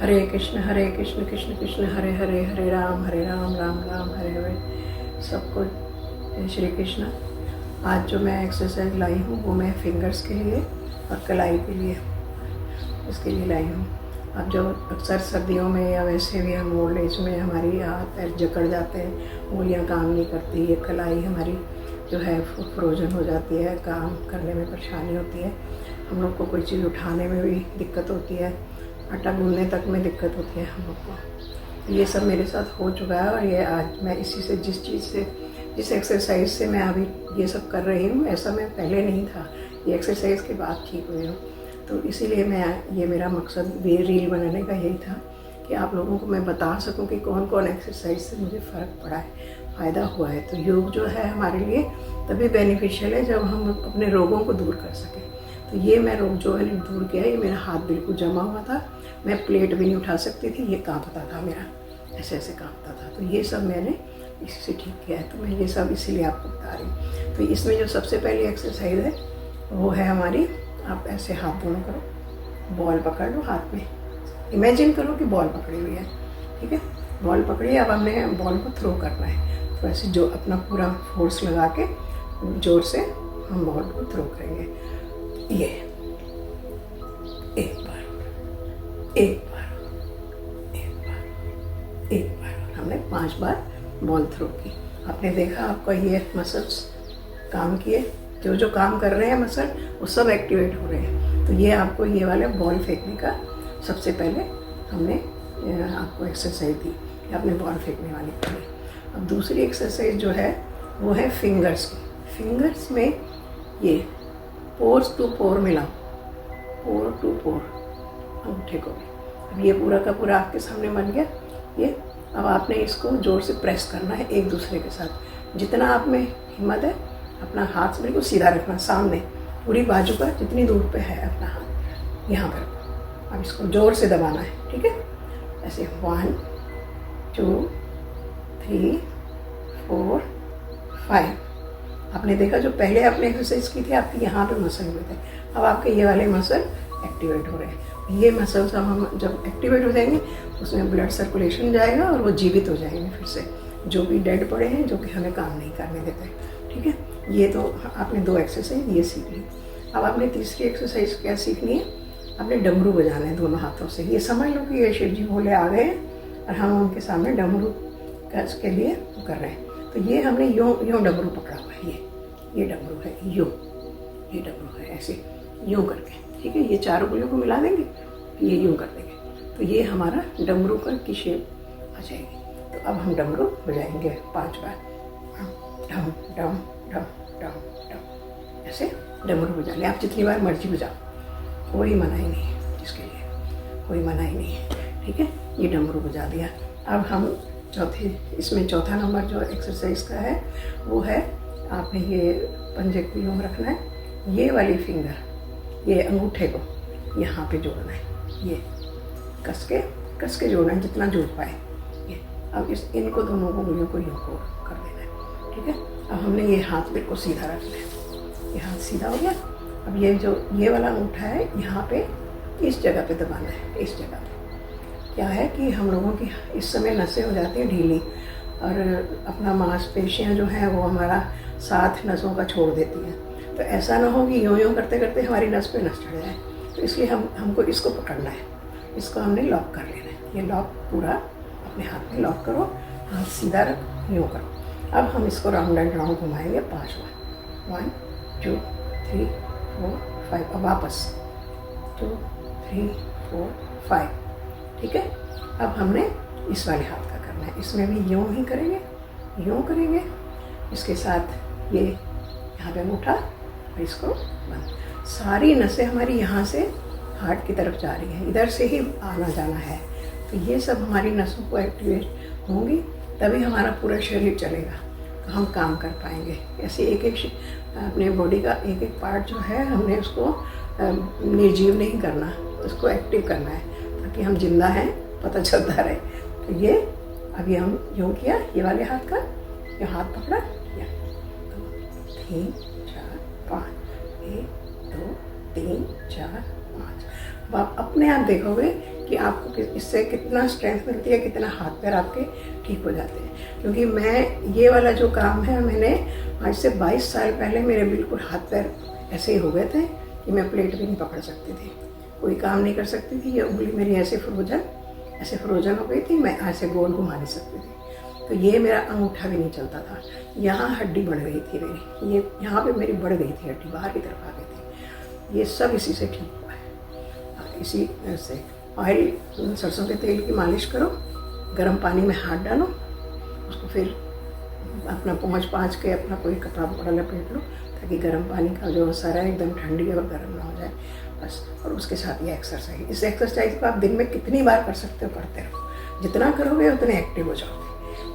हरे कृष्ण कृष्ण कृष्ण हरे हरे, हरे राम राम राम हरे हरे। सबको जय श्री कृष्ण। आज जो मैं एक्सरसाइज लाई हूँ वो मैं फिंगर्स के लिए और कलाई के लिए इसके लिए लाई हूँ। अब जो अक्सर सर्दियों में या वैसे भी हम ओल्ड एज में हमारी हाथ पैर जकड़ जाते हैं, उंगलियाँ काम नहीं करती, ये कलाई हमारी जो है फ्रोजन हो जाती है, काम करने में परेशानी होती है, हम लोग को कोई चीज़ उठाने में भी दिक्कत होती है, आटा गूंदने तक में दिक्कत होती है हम लोग को। ये सब मेरे साथ हो चुका है और ये आज मैं इसी से जिस एक्सरसाइज से मैं अभी ये सब कर रही हूँ, ऐसा मैं पहले नहीं था, ये एक्सरसाइज के बाद ठीक हुई हूँ। तो इसीलिए ये मेरा मकसद ये रील बनाने का यही था कि आप लोगों को मैं बता सकूं कि कौन कौन एक्सरसाइज से मुझे फ़र्क पड़ा है, फ़ायदा हुआ है। तो योग जो है हमारे लिए तभी बेनिफिशियल है जब हम अपने रोगों को दूर कर सकें। तो ये मैं रोग जो है दूर किया। ये मेरा हाथ बिल्कुल जमा हुआ था, मैं प्लेट भी नहीं उठा सकती थी, ये कांपता था मेरा, ऐसे ऐसे कांपता था। तो ये सब मैंने इसी से ठीक किया है। तो मैं ये सब इसीलिए आपको बता रही हूँ। तो इसमें जो सबसे पहली एक्सरसाइज है वो है हमारी, आप ऐसे हाथ दोनों करो, बॉल पकड़ लो हाथ में, इमेजिन करो कि बॉल पकड़ी हुई है, ठीक है। बॉल पकड़ी, अब हमने बॉल को थ्रो करना है। तो ऐसे जो अपना पूरा फोर्स लगा के जोर से हम बॉल को थ्रो करेंगे। ये एक बार, एक बार, एक बार, एक बार, हमने 5 बार बॉल थ्रो की। आपने देखा आपका ये मसल्स काम किए, जो काम कर रहे हैं मसल वो सब एक्टिवेट हो रहे हैं। तो ये आपको ये वाले बॉल फेंकने का सबसे पहले हमने आपको एक्सरसाइज दी कि आपने बॉल फेंकने वाली करी। अब दूसरी एक्सरसाइज जो है वो है फिंगर्स की। फिंगर्स में ये पोर्स टू पोर मिलाओ, पोर टू पोर, अंगूठे को भी। अब ये पूरा का पूरा आपके सामने बन गया ये। अब आपने इसको जोर से प्रेस करना है एक दूसरे के साथ। जितना आप में हिम्मत है अपना हाथ बिल्कुल सीधा रखना, सामने पूरी बाजू पर जितनी दूर पे है अपना हाथ यहाँ पर। अब इसको जोर से दबाना है, ठीक है। ऐसे 1 2 3 4 5। आपने देखा जो पहले आपने एक्सरसाइज की थी आपके यहाँ पे मसल हुए थे, अब आपके ये वाले मसल एक्टिवेट हो रहे हैं। ये मसल्स हम जब एक्टिवेट हो जाएंगे उसमें ब्लड सर्कुलेशन जाएगा और वो जीवित हो जाएंगे फिर से, जो भी डेड पड़े हैं, जो कि हमें काम नहीं करने देते, ठीक है। ये तो आपने 2 एक्सरसाइज ये सीख ली। अब आपने तीसरी एक्सरसाइज क्या सीखनी है, आपने डमरू बजाना है दोनों हाथों से। ये समझ लो कि ये शिव जी भोले आ गए हैं और हम उनके सामने डमरू के लिए कर रहे हैं। तो ये हमने यूँ डमरू पकड़ा हुआ है, ये डमरू है, यूँ ये डमरू है, ऐसे यूँ करके, ठीक है। ये 4 उंगलियों को मिला देंगे, ये यूँ कर देंगे, तो ये हमारा डमरू की शेप आ जाएगी। तो अब हम डमरू बजाएंगे 5 बार, डम डम डम डम डम, ऐसे डमरू बजा लें। आप जितनी बार मर्जी बजाओ, कोई मनाही नहीं है इसके लिए, कोई मनाही नहीं है, ठीक है। ये डमरू बजा दिया। अब हम इसमें चौथा नंबर जो एक्सरसाइज का है वो है, आपने ये पंजे को यूँ रखना है, ये वाली फिंगर, ये अंगूठे को यहाँ पे जोड़ना है, ये कस के जोड़ना है जितना जोड़ पाए ये। अब इनको दोनों उंगलियों को यूँ को कर देना है, ठीक है। अब हमने ये हाथ बिल्कुल सीधा रखना है, ये हाथ सीधा हो गया। अब ये वाला अंगूठा है यहाँ पे, इस जगह पे दबाना है, इस जगह पे। क्या है कि हम लोगों की इस समय नसें हो जाती हैं ढीली और अपना मांसपेशियाँ जो हैं वो हमारा साथ नसों का छोड़ देती हैं। तो ऐसा ना हो कि यूँ करते करते हमारी नस पे नस चढ़ जाए। तो इसलिए हमको इसको पकड़ना है, इसको हमने लॉक कर लेना है। ये लॉक पूरा अपने हाथ में लॉक करो, हाथ सीधा रखो, यूँ करो। अब हम इसको राउंड एंड राउंड घुमाएंगे 5 बार, 1 2 3 4 5। अब वापस 2 3 4 5, ठीक है। अब हमने इस वाले हाथ का करना है, इसमें भी यूँ ही करेंगे, यूँ करेंगे, इसके साथ ये यहाँ पे अंगूठा और इसको बंद। सारी नसें हमारी यहाँ से हार्ट की तरफ जा रही हैं, इधर से ही आना जाना है। तो ये सब हमारी नसों को एक्टिवेट होंगी, तभी हमारा पूरा शरीर चलेगा, तो हम काम कर पाएंगे। ऐसे एक अपने बॉडी का एक पार्ट जो है हमने उसको निर्जीव नहीं करना, उसको एक्टिव करना है, ताकि हम जिंदा हैं पता चलता रहे। तो ये अभी हम यूँ किया, ये वाले हाथ का, ये हाथ पकड़ा, किया 2 3 4 5, 1 2 3 4 5। अब आप अपने आप देखोगे कि आपको इससे कितना स्ट्रेंथ मिलती है, कितना हाथ पैर आपके ठीक हो जाते हैं। क्योंकि मैं ये वाला जो काम है, मैंने आज से 22 साल पहले मेरे बिल्कुल हाथ पैर ऐसे ही हो गए थे कि मैं प्लेट भी नहीं पकड़ सकती थी, कोई काम नहीं कर सकती थी। ये उंगली मेरी ऐसे फ्रोजन हो गई थी, मैं ऐसे गोल घुमा नहीं सकती थी। तो ये मेरा अंगूठा भी नहीं चलता था। यहाँ हड्डी बढ़ गई थी मेरी, ये यहाँ पे मेरी बढ़ गई थी हड्डी, बाहर की तरफ आ गई थी। ये सब इसी से ठीक हुआ है। इसी से ऑयल, सरसों के तेल की मालिश करो, गर्म पानी में हाथ डालो, उसको फिर अपना पहुँच के अपना कोई कपड़ा वपड़ा लपेट लो, ताकि गर्म पानी का जो असर है एकदम ठंडी और गर्म ना हो जाए बस। और उसके साथ ये एक्सरसाइज, इस एक्सरसाइज को आप दिन में कितनी बार कर सकते हो, करते रहो। जितना करोगे उतने एक्टिव हो जाओगे।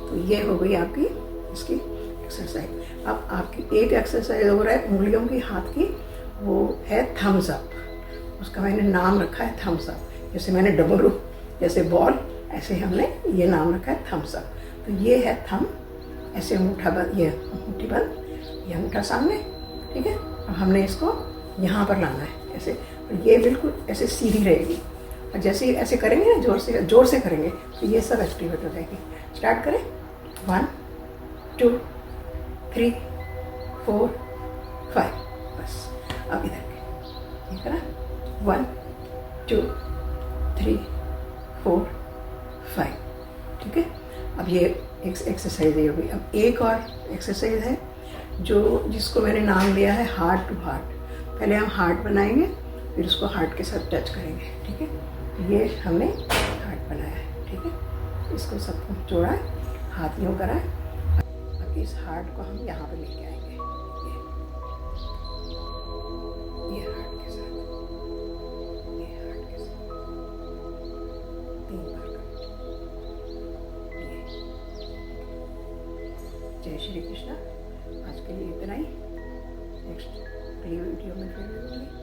तो ये हो गई आपकी इसकी एक्सरसाइज। अब आपकी एक एक्सरसाइज हो रहा है उंगलियों की, हाथ की, वो है थम्स अप। उसका मैंने नाम रखा है थम्स अप। जैसे मैंने डबल, जैसे बॉल, ऐसे हमने ये नाम रखा है थम्स अप। तो ये है थम, ऐसे अंगूठा बंद, ये मुट्ठी बंद, ये अंगूठा सामने, ठीक है। अब हमने इसको यहाँ पर लाना है ऐसे, और ये बिल्कुल ऐसे सीधी रहेगी। और जैसे ऐसे करेंगे ना, जोर से करेंगे, तो ये सब एक्टिवेट हो जाएगी। स्टार्ट करें, 1 2 3 4 5, बस। अब इधर के ये करा, 1 2 3 4 5, ठीक है। अब ये एक्सरसाइज ये हो गई। अब एक और एक्सरसाइज है जिसको मैंने नाम दिया है हार्ट टू हार्ट। पहले हम हार्ट बनाएंगे, फिर उसको हार्ट के साथ टच करेंगे, ठीक है। ये हमने हार्ट बनाया है, ठीक है। इसको सबको जोड़ा है, हाथ यूँ करा है। अब इस हार्ट को हम यहाँ पे लेके आएंगे, ये हार्ट के साथ, ये हार्ट के साथ 3 बार करो। जय श्री कृष्णा। आज के लिए इतना ही। नेक्स्ट अगली वीडियो में फिर मिलेंगे।